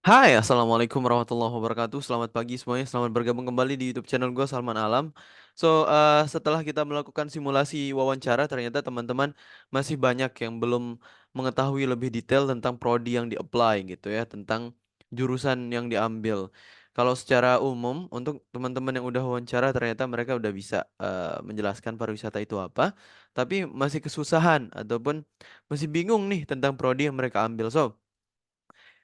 Hai, assalamualaikum warahmatullahi wabarakatuh. Selamat pagi semuanya. Selamat bergabung kembali di YouTube channel gue Salman Alam. Setelah kita melakukan simulasi wawancara, ternyata teman-teman masih banyak yang belum mengetahui lebih detail tentang prodi yang di-apply gitu ya, tentang jurusan yang diambil. Kalau secara umum untuk teman-teman yang udah wawancara, ternyata mereka udah bisa menjelaskan pariwisata itu apa, tapi masih kesusahan ataupun masih bingung nih tentang prodi yang mereka ambil.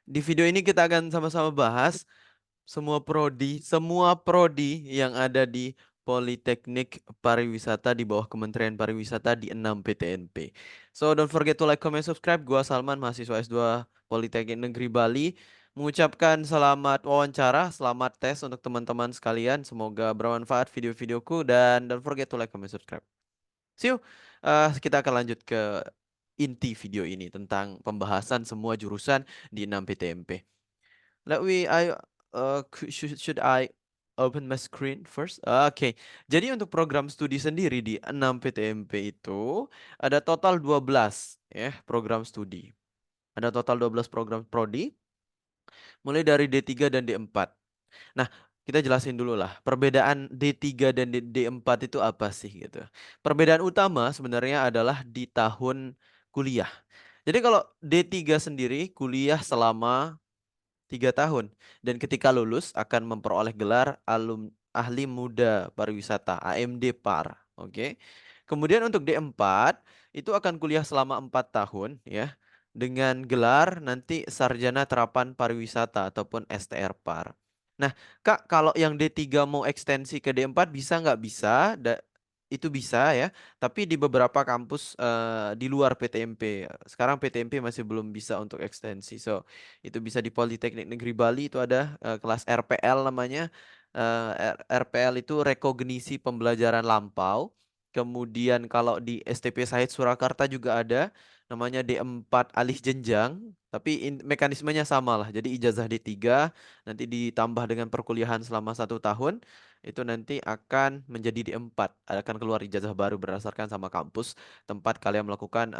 Di video ini kita akan sama-sama bahas semua prodi yang ada di Politeknik Pariwisata di bawah Kementerian Pariwisata di 6 PTNP. So don't forget to like, comment, subscribe. Gua Salman, mahasiswa S2 Politeknik Negeri Bali. Mengucapkan selamat wawancara, selamat tes untuk teman-teman sekalian. Semoga bermanfaat video-videoku dan don't forget to like, comment, subscribe. See you. Kita akan lanjut ke inti video ini tentang pembahasan semua jurusan di 6 PTMP. Let we I should I open my screen first? Oke. Jadi untuk program studi sendiri di 6 PTMP itu ada total 12 ya program studi. Ada total 12 program prodi mulai dari D3 dan D4. Nah, kita jelasin dulu lah perbedaan D3 dan D4 itu apa sih gitu. Perbedaan utama sebenarnya adalah di tahun kuliah. Jadi kalau D3 sendiri kuliah selama 3 tahun dan ketika lulus akan memperoleh gelar ahli muda pariwisata AMD PAR. Oke. Kemudian untuk D4 itu akan kuliah selama 4 tahun ya dengan gelar nanti sarjana terapan pariwisata ataupun STR PAR. Nah, Kak, kalau yang D3 mau ekstensi ke D4 bisa nggak bisa? Itu bisa ya, tapi di beberapa kampus di luar PTMP. Sekarang PTMP masih belum bisa untuk ekstensi. So, itu bisa di Politeknik Negeri Bali itu ada kelas RPL namanya. RPL itu rekognisi pembelajaran lampau. Kemudian kalau di STP Said Surakarta juga ada namanya D4 alih jenjang, tapi mekanismenya sama lah. Jadi ijazah D3 nanti ditambah dengan perkuliahan selama 1 tahun itu nanti akan menjadi D4, akan keluar ijazah baru berdasarkan sama kampus tempat kalian melakukan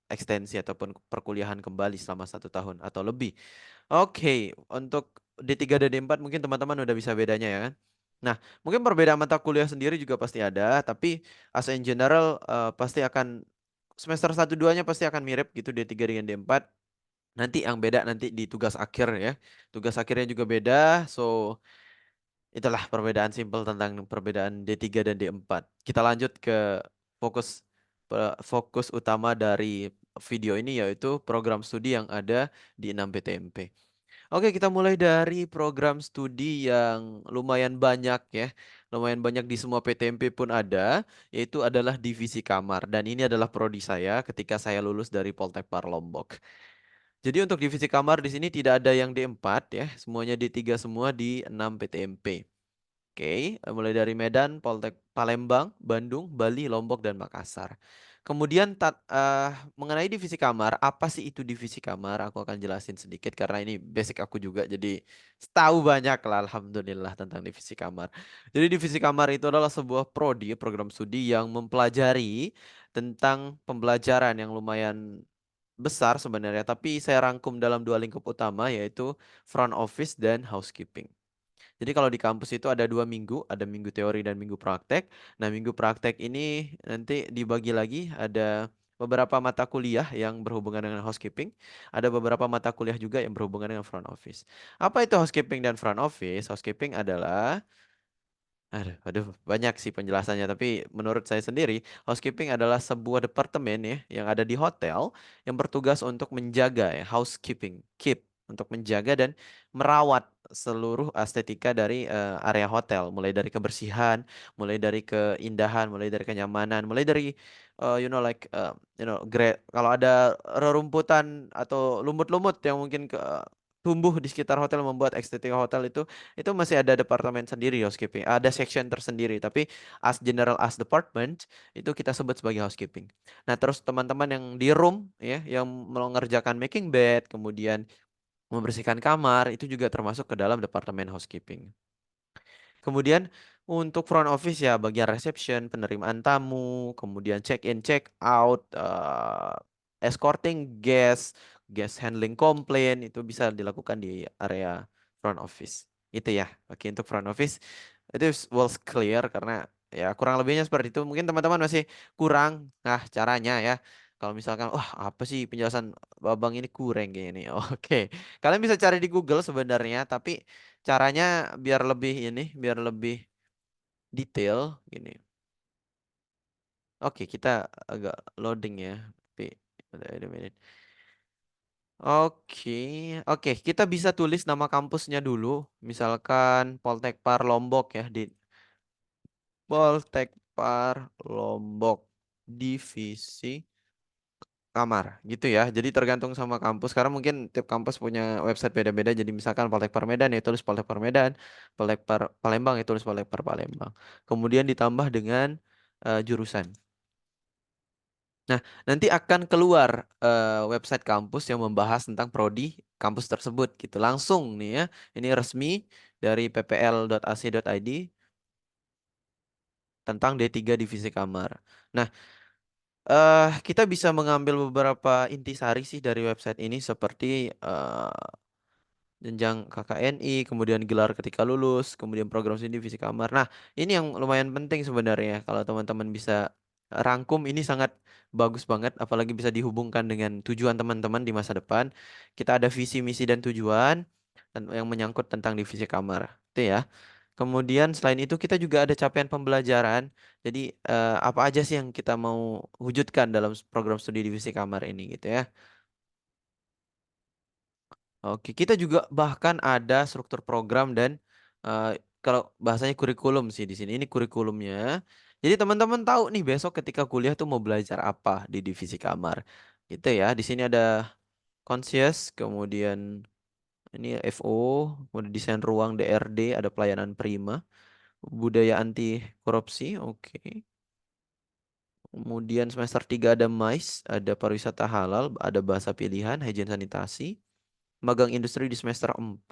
ekstensi ataupun perkuliahan kembali selama 1 tahun atau lebih. Oke, untuk D3 dan D4 mungkin teman-teman udah bisa bedanya ya kan. Nah, mungkin perbedaan mata kuliah sendiri juga pasti ada, tapi as in general pasti akan semester 1 2-nya pasti akan mirip gitu D3 dengan D4. Nanti yang beda nanti di tugas akhir ya. Tugas akhirnya juga beda. So, itulah perbedaan simpel tentang perbedaan D3 dan D4. Kita lanjut ke fokus fokus utama dari video ini yaitu program studi yang ada di 6 PTMP. Oke, kita mulai dari program studi yang lumayan banyak ya. Lumayan banyak di semua PTMP pun ada, yaitu adalah divisi kamar. Dan ini adalah prodi saya ketika saya lulus dari Poltekpar Lombok. Jadi untuk divisi kamar di sini tidak ada yang D4 ya, semuanya D3 semua di 6 PTMP. Oke, mulai dari Medan, Palembang, Bandung, Bali, Lombok, dan Makassar. Kemudian mengenai divisi kamar, apa sih itu divisi kamar? Aku akan jelasin sedikit karena ini basic aku juga, jadi tahu banyak lah, alhamdulillah tentang divisi kamar. Jadi divisi kamar itu adalah sebuah prodi, program studi yang mempelajari tentang pembelajaran yang lumayan besar sebenarnya, tapi saya rangkum dalam 2 lingkup utama yaitu front office dan housekeeping. Jadi kalau di kampus itu ada 2 minggu, ada minggu teori dan minggu praktek. Nah, minggu praktek ini nanti dibagi lagi ada beberapa mata kuliah yang berhubungan dengan housekeeping, ada beberapa mata kuliah juga yang berhubungan dengan front office. Apa itu housekeeping dan front office? Housekeeping adalah aduh, banyak sih penjelasannya, tapi menurut saya sendiri, housekeeping adalah sebuah departemen ya yang ada di hotel yang bertugas untuk menjaga ya, housekeeping, keep untuk menjaga dan merawat seluruh estetika dari area hotel, mulai dari kebersihan, mulai dari keindahan, mulai dari kenyamanan, mulai dari kalau ada rerumputan atau lumut-lumut yang mungkin tumbuh di sekitar hotel membuat estetika hotel itu masih ada departemen sendiri housekeeping. Ada section tersendiri, tapi as general as department itu kita sebut sebagai housekeeping. Nah, terus teman-teman yang di room ya yang mengerjakan making bed, kemudian membersihkan kamar itu juga termasuk ke dalam departemen housekeeping. Kemudian untuk front office ya bagian reception, penerimaan tamu, kemudian check in, check out, escorting guest, guest handling complaint itu bisa dilakukan di area front office. Itu ya. Oke, untuk front office itu well clear karena ya kurang lebihnya seperti itu. Mungkin teman-teman masih kurang nah caranya ya. Kalau misalkan wah apa sih penjelasan Babang ini kurang kayak ini. Oke. Kalian bisa cari di Google sebenarnya, tapi caranya biar lebih ini, biar lebih detail gini. Oke, kita agak loading ya. Tapi wait a minute. Oke, oke, kita bisa tulis nama kampusnya dulu. Misalkan Poltekpar Lombok ya di Poltekpar Lombok Divisi Kamar gitu ya. Jadi tergantung sama kampus karena mungkin tiap kampus punya website beda-beda. Jadi misalkan Poltekpar Medan ya tulis Poltekpar Medan, Poltekpar Palembang ya tulis Poltekpar Palembang. Kemudian ditambah dengan jurusan. Nah, nanti akan keluar website kampus yang membahas tentang prodi kampus tersebut gitu. Langsung nih ya. Ini resmi dari ppl.ac.id tentang D3 Divisi Kamar. Nah, kita bisa mengambil beberapa intisari sih dari website ini seperti jenjang KKNI, kemudian gelar ketika lulus, kemudian program studi divisi kamar. Nah, ini yang lumayan penting sebenarnya. Kalau teman-teman bisa rangkum, ini sangat bagus banget, apalagi bisa dihubungkan dengan tujuan teman-teman di masa depan. Kita ada visi, misi, dan tujuan dan yang menyangkut tentang divisi kamar. Itu ya. Kemudian selain itu kita juga ada capaian pembelajaran. Jadi apa aja sih yang kita mau wujudkan dalam program studi divisi kamar ini gitu ya. Oke, kita juga bahkan ada struktur program dan eh, kalau bahasanya kurikulum sih di sini. Ini kurikulumnya. Jadi teman-teman tahu nih besok ketika kuliah tuh mau belajar apa di divisi kamar. Gitu ya. Di sini ada conscious, kemudian ini FO, kemudian desain ruang DRD, ada pelayanan prima, budaya anti korupsi, oke. Kemudian semester 3 ada MAIS, ada pariwisata halal, ada bahasa pilihan, hygiene sanitasi, magang industri di semester 4.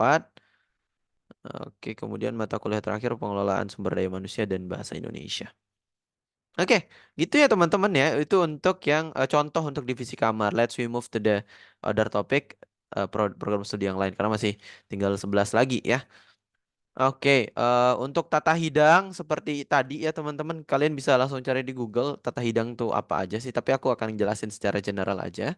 Oke, kemudian mata kuliah terakhir pengelolaan sumber daya manusia dan bahasa Indonesia. Oke, gitu ya teman-teman ya. Itu untuk yang contoh untuk divisi kamar. Let's we move to the other topic, program studi yang lain karena masih tinggal 11 lagi ya. Oke, untuk tata hidang seperti tadi ya teman-teman, kalian bisa langsung cari di Google tata hidang tuh apa aja sih. Tapi aku akan jelasin secara general aja.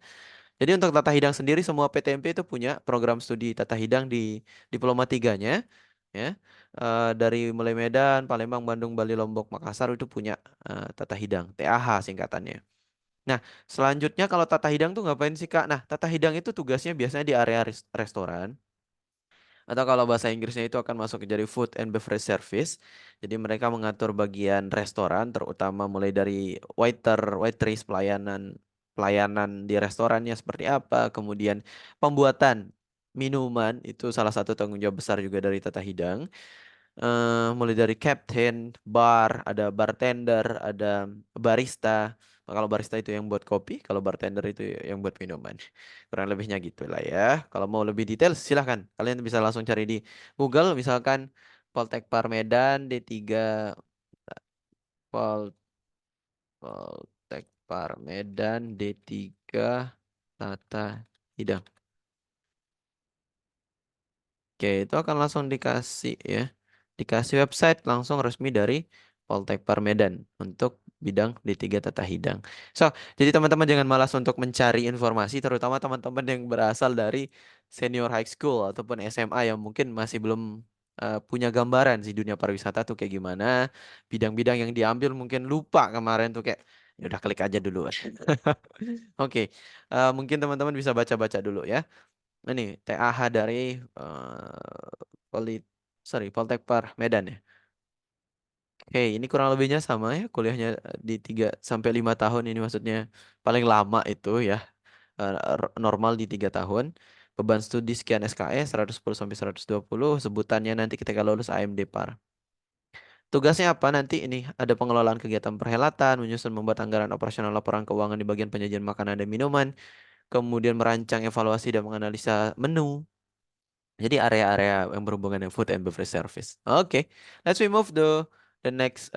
Jadi untuk tata hidang sendiri semua PTMP itu punya program studi tata hidang di diploma tiganya ya. Dari mulai Medan, Palembang, Bandung, Bali, Lombok, Makassar itu punya tata hidang, TAH singkatannya. Nah, selanjutnya kalau tata hidang tuh ngapain sih Kak? Nah, tata hidang itu tugasnya biasanya di area restoran. Atau kalau bahasa Inggrisnya itu akan masuk ke jadi food and beverage service. Jadi mereka mengatur bagian restoran, terutama mulai dari waiter, waitress, pelayanan di restorannya seperti apa, kemudian pembuatan minuman itu salah satu tanggung jawab besar juga dari tata hidang. Mulai dari captain, bar, ada bartender, ada barista. Kalau barista itu yang buat kopi, kalau bartender itu yang buat minuman. Kurang lebihnya gitu lah ya. Kalau mau lebih detail silahkan. Kalian bisa langsung cari di Google misalkan Poltekpar Medan D3 Pol Poltekpar Medan D3 Tata Hidang. Oke, itu akan langsung dikasih ya. Dikasih website langsung resmi dari Poltekpar Medan untuk bidang D3 Tata Hidang. So, jadi teman-teman jangan malas untuk mencari informasi, terutama teman-teman yang berasal dari senior high school ataupun SMA yang mungkin masih belum punya gambaran sih dunia pariwisata tuh kayak gimana, bidang-bidang yang diambil mungkin lupa kemarin tuh kayak ya udah klik aja dulu. Oke, mungkin teman-teman bisa baca-baca dulu ya. Ini TAH dari Poli, sorry, Poltekpar Medan ya. Oke, ini kurang lebihnya sama ya kuliahnya di 3 sampai 5 tahun ini maksudnya paling lama itu ya. Normal di 3 tahun. Beban studi sekian SKS 110 sampai 120 sebutannya nanti ketika lulus AMD Par. Tugasnya apa nanti ini ada pengelolaan kegiatan perhelatan, menyusun membuat anggaran operasional laporan keuangan di bagian penyajian makanan dan minuman, kemudian merancang evaluasi dan menganalisa menu. Jadi area-area yang berhubungan dengan food and beverage service. Oke, let's we move the next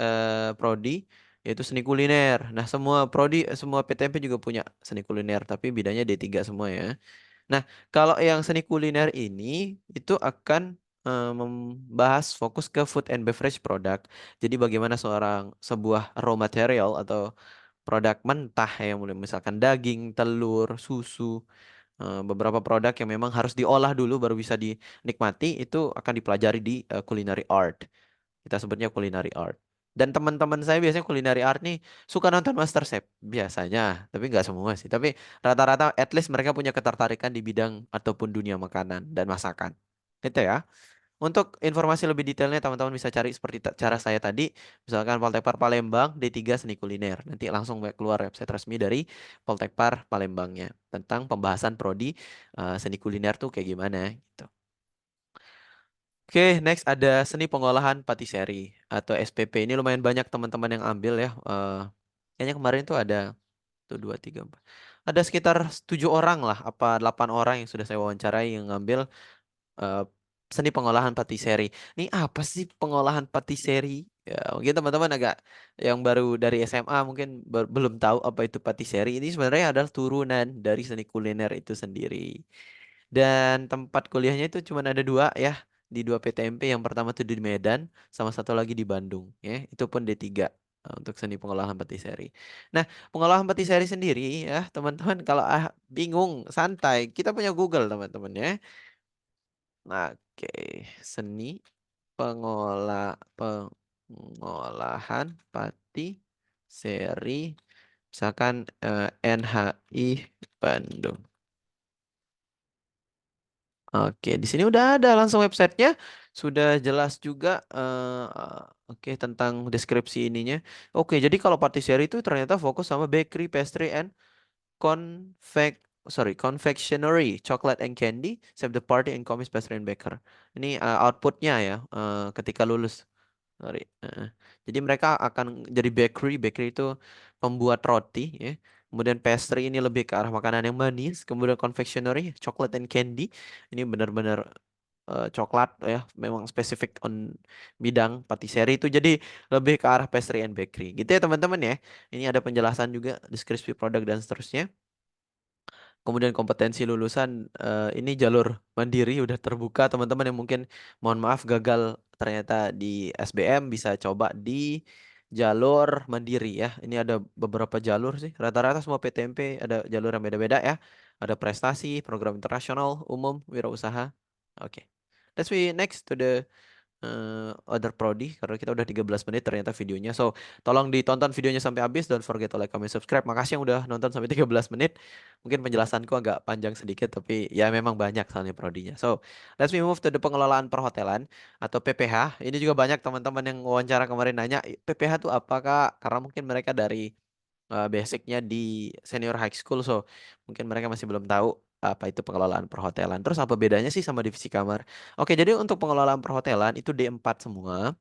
prodi yaitu seni kuliner. Nah, semua prodi semua PTMP juga punya seni kuliner tapi bidangnya D3 semua ya. Nah, kalau yang seni kuliner ini itu akan membahas fokus ke food and beverage product. Jadi bagaimana sebuah raw material atau produk mentah yang mulai misalkan daging, telur, susu, beberapa produk yang memang harus diolah dulu baru bisa dinikmati itu akan dipelajari di culinary art. Kita sebutnya culinary art. Dan teman-teman saya biasanya culinary art nih suka nonton MasterChef biasanya, tapi nggak semua sih. Tapi rata-rata at least mereka punya ketertarikan di bidang ataupun dunia makanan dan masakan. Gitu ya. Untuk informasi lebih detailnya teman-teman bisa cari seperti cara saya tadi, misalkan Poltekpar Palembang D3 Seni Kuliner. Nanti langsung keluar website resmi dari Poltekpar Palembangnya tentang pembahasan prodi seni kuliner tuh kayak gimana gitu. Oke, next ada seni pengolahan patisserie atau SPP. Ini lumayan banyak teman-teman yang ambil ya. Kayaknya kemarin tuh ada tuh dua tiga empat. Ada sekitar 7 orang lah, apa 8 orang yang sudah saya wawancarai yang ngambil eh, seni pengolahan patisserie. Ini apa sih pengolahan patisserie? Ya, mungkin teman-teman agak yang baru dari SMA mungkin belum tahu apa itu patisserie. Ini sebenarnya adalah turunan dari seni kuliner itu sendiri. Dan tempat kuliahnya itu cuma ada dua ya di dua PTMP. Yang pertama tuh di Medan, sama satu lagi di Bandung. Ya, itu pun D3 untuk seni pengolahan patisserie. Nah, pengolahan patisserie sendiri ya teman-teman kalau bingung santai, kita punya Google teman-teman ya. Nah, oke, seni pengolahan patisserie, misalkan NHI Bandung. Oke, di sini udah ada langsung websitenya, sudah jelas juga oke tentang deskripsi ininya. Oke, jadi kalau patisserie itu ternyata fokus sama bakery, pastry, and confect confectionery, chocolate and candy, save the party and comics pastry and baker. Ini outputnya ya ketika lulus. Sorry. Jadi mereka akan jadi bakery. Bakery itu pembuat roti ya. Kemudian pastry ini lebih ke arah makanan yang manis. Kemudian confectionery, chocolate and candy. Ini benar-benar coklat ya. Memang spesifik on bidang patisserie itu. Jadi lebih ke arah pastry and bakery. Gitu ya teman-teman ya. Ini ada penjelasan juga deskripsi produk dan seterusnya. Kemudian kompetensi lulusan ini jalur mandiri udah terbuka teman-teman yang mungkin mohon maaf gagal ternyata di SBM bisa coba di jalur mandiri ya. Ini ada beberapa jalur sih. Rata-rata semua PTMP ada jalur yang beda-beda ya. Ada prestasi, program internasional, umum, wirausaha. Oke. Let's be next to the other prodi karena kita udah 13 menit ternyata videonya. So, tolong ditonton videonya sampai habis. Don't forget to like, comment, subscribe. Makasih yang udah nonton sampai 13 menit. Mungkin penjelasanku agak panjang sedikit tapi ya memang banyak soalnya prodinya. So, let's me move to the pengelolaan perhotelan atau PPH. Ini juga banyak teman-teman yang wawancara kemarin nanya, PPH itu apa Kak? Karena mungkin mereka dari basicnya di senior high school, so mungkin mereka masih belum tahu apa itu pengelolaan perhotelan. Terus apa bedanya sih sama divisi kamar? Oke, jadi untuk pengelolaan perhotelan itu D4 semua,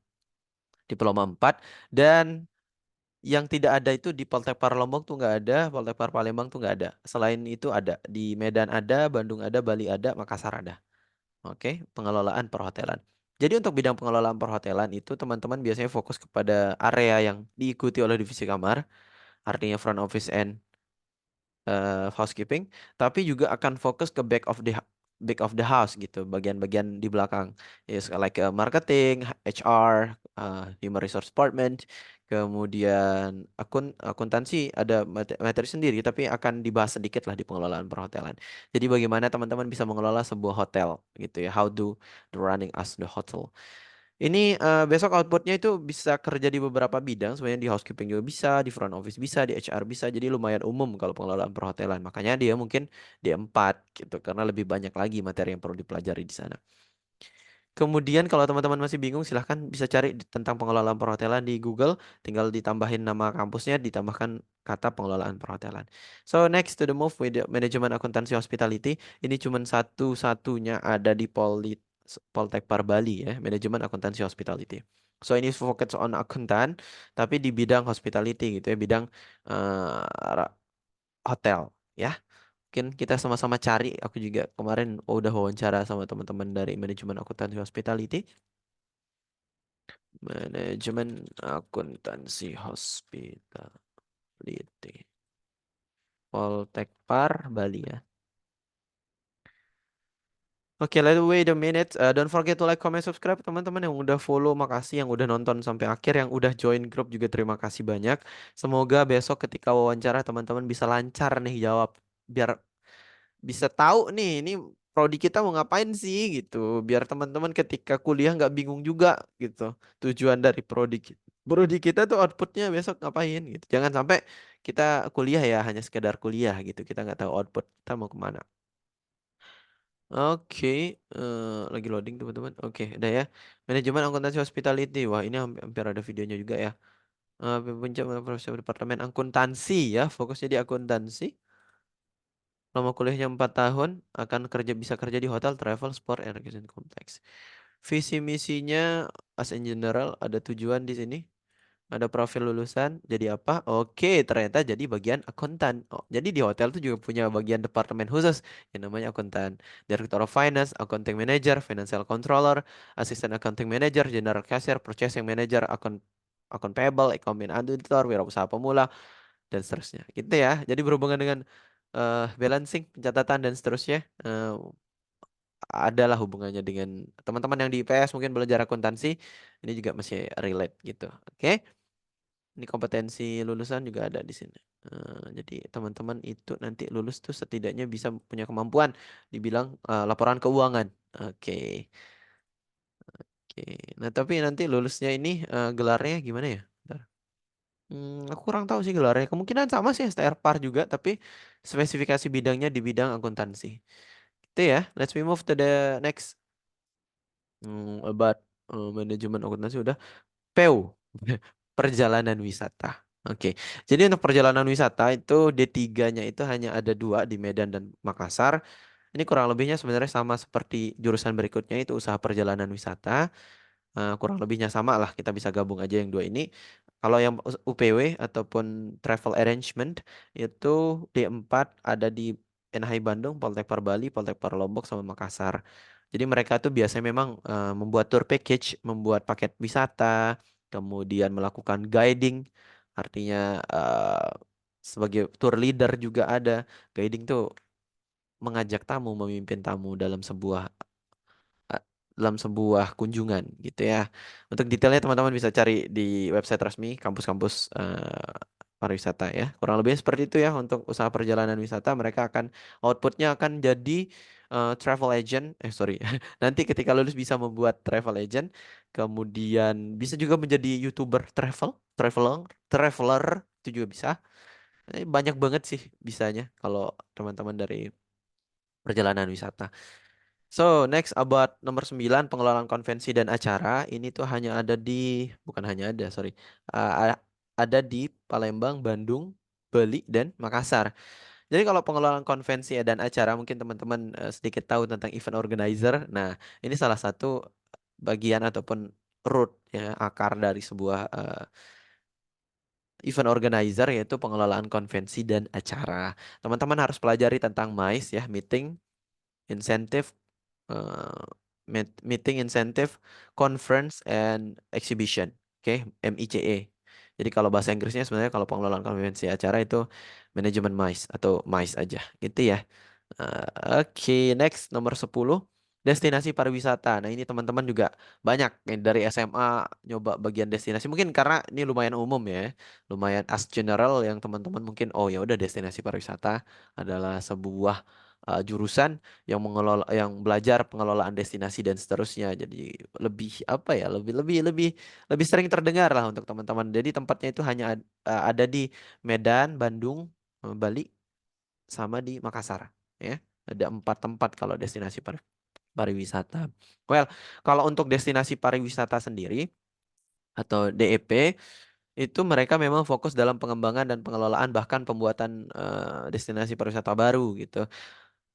diploma 4 dan yang tidak ada itu di Poltekpar Lombok tuh nggak ada, Poltekpar Palembang tuh nggak ada. Selain itu ada di Medan ada, Bandung ada, Bali ada, Makassar ada. Oke, pengelolaan perhotelan. Jadi untuk bidang pengelolaan perhotelan itu teman-teman biasanya fokus kepada area yang diikuti oleh divisi kamar, artinya front office and housekeeping, tapi juga akan fokus ke back of the house gitu, bagian-bagian di belakang. Yes, like marketing, HR, human resource department, kemudian akuntansi ada materi sendiri, tapi akan dibahas sedikit lah di pengelolaan perhotelan. Jadi bagaimana teman-teman bisa mengelola sebuah hotel gitu ya, how do the running as the hotel. Ini besok outputnya itu bisa kerja di beberapa bidang. Sebenarnya di housekeeping juga bisa, di front office bisa, di HR bisa. Jadi lumayan umum kalau pengelolaan perhotelan. Makanya dia mungkin D4 gitu. Karena lebih banyak lagi materi yang perlu dipelajari di sana. Kemudian kalau teman-teman masih bingung silahkan bisa cari tentang pengelolaan perhotelan di Google. Tinggal ditambahin nama kampusnya, ditambahkan kata pengelolaan perhotelan. So next to the move with the management accountancy hospitality. Ini cuma satu-satunya ada di Poltekpar Bali ya, manajemen akuntansi hospitality. So ini fokus on akuntan, tapi di bidang hospitality gitu ya, bidang hotel ya. Mungkin kita sama-sama cari. Aku juga kemarin udah wawancara sama teman-teman dari manajemen akuntansi hospitality. Manajemen akuntansi hospitality. Poltekpar Bali ya. Oke, wait a minute. Don't forget to like, comment, subscribe teman-teman yang udah follow, makasih yang udah nonton sampai akhir, yang udah join grup juga terima kasih banyak. Semoga besok ketika wawancara teman-teman bisa lancar nih jawab, biar bisa tahu nih ini prodi kita mau ngapain sih gitu. Biar teman-teman ketika kuliah nggak bingung juga gitu. Tujuan dari prodi kita tuh outputnya besok ngapain gitu. Jangan sampai kita kuliah ya hanya sekedar kuliah gitu. Kita nggak tahu output kita mau kemana. Oke, lagi loading teman-teman. Oke, udah ya. Manajemen akuntansi hospitality. Wah, ini hampir ada videonya juga ya. Puncak profesor departemen akuntansi ya, fokusnya di akuntansi. Lama kuliahnya 4 tahun, akan bisa kerja di hotel, travel, sport, and recreation complex. Visi misinya as in general ada tujuan di sini. Ada profil lulusan, jadi apa? Oke, ternyata jadi bagian akuntan. Oh, jadi di hotel tuh juga punya bagian departemen khusus yang namanya akuntan. Director of Finance, Accounting Manager, Financial Controller, Assistant Accounting Manager, General Cashier, Purchasing Manager, akun payable, Accounting Auditor, wirausaha pemula, dan seterusnya. Gitu ya. Jadi berhubungan dengan balancing, pencatatan, dan seterusnya. Adalah hubungannya dengan teman-teman yang di IPS mungkin belajar akuntansi. Ini juga masih relate gitu. Oke. Ini kompetensi lulusan juga ada di sini. Jadi teman-teman itu nanti lulus tuh setidaknya bisa punya kemampuan dibilang laporan keuangan. Oke, oke. Nah tapi nanti lulusnya ini gelarnya gimana ya? Bentar. Aku kurang tahu sih gelarnya. Kemungkinan sama sih STR PAR juga, tapi spesifikasi bidangnya di bidang akuntansi. Itu ya. Let's we move to the next. About manajemen akuntansi udah. PU, perjalanan wisata. Oke, jadi untuk perjalanan wisata itu D3-nya itu hanya ada dua di Medan dan Makassar. Ini kurang lebihnya sebenarnya sama seperti jurusan berikutnya itu usaha perjalanan wisata. Kurang lebihnya sama lah, kita bisa gabung aja yang dua ini. Kalau yang UPW ataupun travel arrangement itu D4 ada di NHI Bandung, Poltek Par Bali, Poltek Par Lombok sama Makassar. Jadi mereka tuh biasanya memang membuat tour package, membuat paket wisata, kemudian melakukan guiding, artinya sebagai tour leader juga ada. Guiding tuh mengajak tamu, memimpin tamu eh, dalam sebuah kunjungan gitu ya. Untuk detailnya teman-teman bisa cari di website resmi kampus-kampus pariwisata ya. Kurang lebih seperti itu ya untuk usaha perjalanan wisata. Mereka akan outputnya akan jadi travel agent. Sorry. Nanti ketika lulus bisa membuat travel agent. Kemudian bisa juga menjadi YouTuber traveler itu juga bisa. Banyak banget sih bisanya kalau teman-teman dari perjalanan wisata. So, next about nomor 9 pengelolaan konvensi dan acara. Ini tuh hanya ada di, bukan hanya ada, sorry. Ada di Palembang, Bandung, Bali, dan Makassar. Jadi kalau pengelolaan konvensi dan acara, mungkin teman-teman sedikit tahu tentang event organizer. Nah, ini salah satu bagian ataupun root ya, akar dari sebuah event organizer, yaitu pengelolaan konvensi dan acara. Teman-teman harus pelajari tentang MICE ya, meeting, incentive, uh, meeting, incentive, conference, and exhibition. Oke, MICE. Jadi kalau bahasa Inggrisnya sebenarnya kalau pengelolaan konvensi acara itu manajemen MICE atau MICE aja gitu ya. Oke, next nomor 10 destinasi pariwisata. Nah, ini teman-teman juga banyak yang dari SMA nyoba bagian destinasi. Mungkin karena ini lumayan umum ya. Lumayan as general yang teman-teman mungkin oh ya udah destinasi pariwisata adalah sebuah jurusan yang yang belajar pengelolaan destinasi dan seterusnya. Jadi lebih apa ya? Lebih sering terdengar lah untuk teman-teman. Jadi tempatnya itu hanya ada di Medan, Bandung, Bali sama di Makassar ya. Ada 4 tempat kalau destinasi pariwisata. Well, kalau untuk destinasi pariwisata sendiri atau DEP itu mereka memang fokus dalam pengembangan dan pengelolaan bahkan pembuatan destinasi pariwisata baru gitu.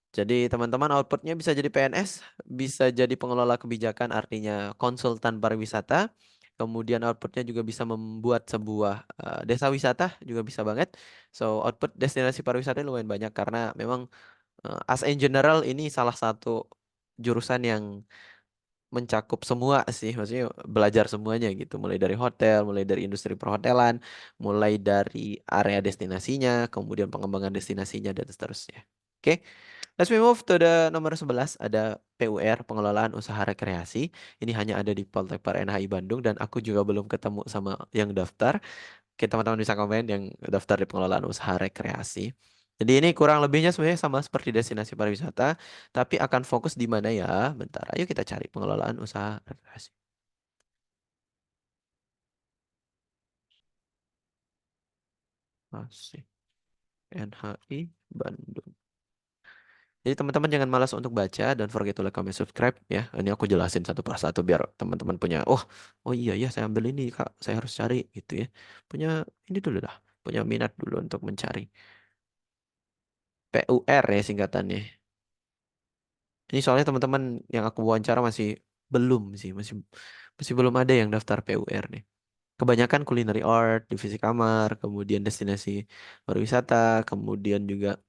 Jadi teman-teman outputnya bisa jadi PNS, bisa jadi pengelola kebijakan artinya konsultan pariwisata. Kemudian outputnya juga bisa membuat sebuah desa wisata juga bisa banget. So output destinasi pariwisata lumayan banyak karena memang as in general ini salah satu jurusan yang mencakup semua sih, maksudnya belajar semuanya gitu, mulai dari hotel, mulai dari industri perhotelan, mulai dari area destinasinya, kemudian pengembangan destinasinya dan seterusnya. Oke. Let's we move to the nomor 11, ada PUR, Pengelolaan Usaha Rekreasi. Ini hanya ada di Poltek NHI Bandung dan aku juga belum ketemu sama yang daftar. Oke, teman-teman bisa komen yang daftar di Pengelolaan Usaha Rekreasi. Jadi ini kurang lebihnya sebenarnya sama seperti destinasi pariwisata, tapi akan fokus di mana ya? Bentar, ayo kita cari Pengelolaan Usaha Rekreasi. Masih NHI Bandung. Jadi teman-teman jangan malas untuk baca dan forget to like, comment, subscribe ya. Ini aku jelasin satu persatu biar teman-teman punya, oh, oh iya ya saya ambil ini Kak, saya harus cari gitu ya. Punya ini dulu dah, punya minat dulu untuk mencari. PUR ya singkatannya. Ini soalnya teman-teman yang aku wawancara masih belum sih, masih masih belum ada yang daftar PUR nih. Kebanyakan culinary art, divisi kamar, kemudian destinasi pariwisata, kemudian juga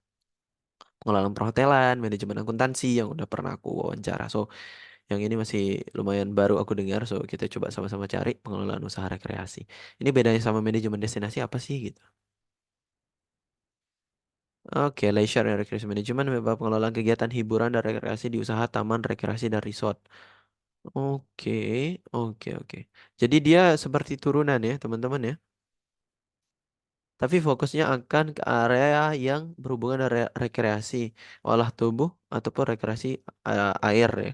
pengelolaan perhotelan, manajemen akuntansi yang udah pernah aku wawancara. So, yang ini masih lumayan baru aku dengar. So, kita coba sama-sama cari pengelolaan usaha rekreasi. Ini bedanya sama manajemen destinasi apa sih gitu? Oke, leisure and recreation management adalah pengelolaan kegiatan hiburan dan rekreasi di usaha taman rekreasi dan resort. Oke, oke, oke. Jadi dia seperti turunan ya, teman-teman ya. Tapi fokusnya akan ke area yang berhubungan dengan rekreasi, olah tubuh ataupun rekreasi air ya.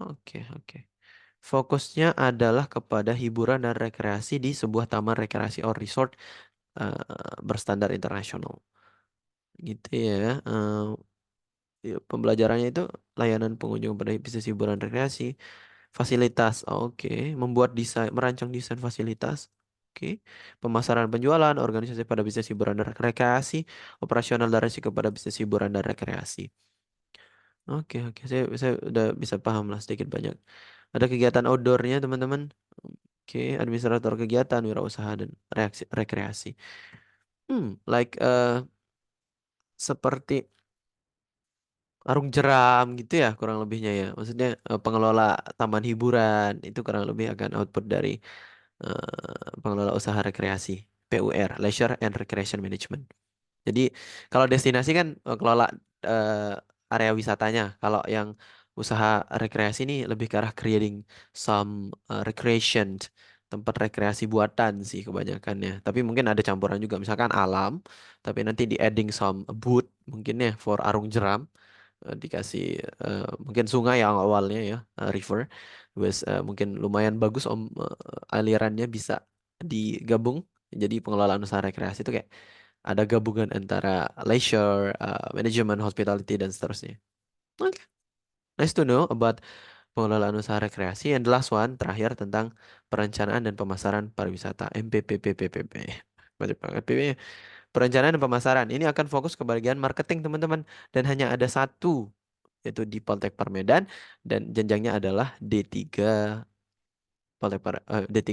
Oke, oke. Fokusnya adalah kepada hiburan dan rekreasi di sebuah taman rekreasi or resort berstandar internasional. Gitu ya. Ya, pembelajarannya itu layanan pengunjung pada bisnis hiburan rekreasi. Fasilitas, oke. Membuat desain, merancang desain fasilitas, oke. Pemasaran penjualan, organisasi pada bisnis hiburan dan rekreasi, operasional dan risiko pada bisnis hiburan dan rekreasi. Oke, oke. Saya udah bisa paham lah sedikit banyak. Ada kegiatan outdoornya, teman-teman. Oke, administrator kegiatan, wirausaha dan rekreasi. Like seperti Arung jeram gitu ya kurang lebihnya ya. Maksudnya pengelola taman hiburan itu kurang lebih akan output dari pengelola usaha rekreasi, PUR, Leisure and Recreation Management. Jadi kalau destinasi kan kelola area wisatanya. Kalau yang usaha rekreasi ini lebih ke arah creating some recreation, tempat rekreasi buatan sih kebanyakannya. Tapi mungkin ada campuran juga misalkan alam, tapi nanti di adding some booth mungkin ya for arung jeram, dikasih mungkin sungai yang awalnya ya, river. Terus mungkin lumayan bagus alirannya bisa digabung. Jadi pengelolaan usaha rekreasi itu kayak ada gabungan antara leisure, manajemen, hospitality dan seterusnya. Oke, nice to know about pengelolaan usaha rekreasi. And the last one terakhir tentang perencanaan dan pemasaran pariwisata, MPPPPPP. Banyak banget PP-nya. Perencanaan dan pemasaran ini akan fokus ke bagian marketing teman-teman, dan hanya ada satu, yaitu di Poltek Parmedan, dan jenjangnya adalah D3 D3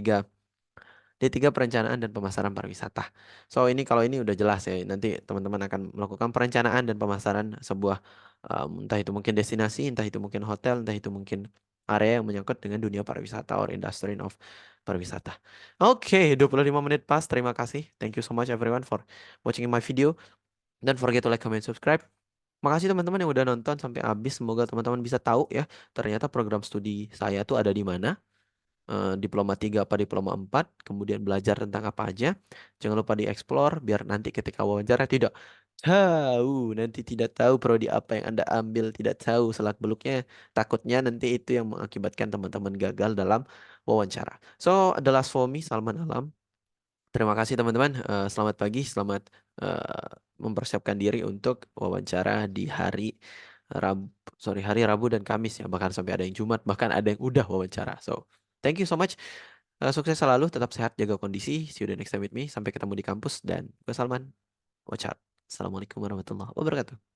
D3 Perencanaan dan Pemasaran Pariwisata. So ini kalau ini udah jelas ya. Nanti teman-teman akan melakukan perencanaan dan pemasaran sebuah entah itu mungkin destinasi, entah itu mungkin hotel, entah itu mungkin area yang menyangkut dengan dunia pariwisata or industry of pariwisata. Oke, 25 menit pas. Terima kasih. Thank you so much everyone for watching my video. Don't forget to like, comment, subscribe. Makasih teman-teman yang udah nonton sampai habis. Semoga teman-teman bisa tahu ya, ternyata program studi saya tuh ada di mana. Diploma 3 apa diploma 4, kemudian belajar tentang apa aja. Jangan lupa dieksplor biar nanti ketika wawancara tidak tahu, nanti tidak tahu prodi apa yang Anda ambil, tidak tahu selak-beluknya. Takutnya nanti itu yang mengakibatkan teman-teman gagal dalam wawancara. So, the last for me, Salman Alam. Terima kasih teman-teman. Selamat pagi, selamat mempersiapkan diri untuk wawancara di hari Rabu, hari Rabu dan Kamis ya. Bahkan sampai ada yang Jumat, bahkan ada yang udah wawancara. So, thank you so much. Sukses selalu, tetap sehat, jaga kondisi. See you the next time with me. Sampai ketemu di kampus dan gue Salman. Watch out. Assalamualaikum warahmatullahi wabarakatuh.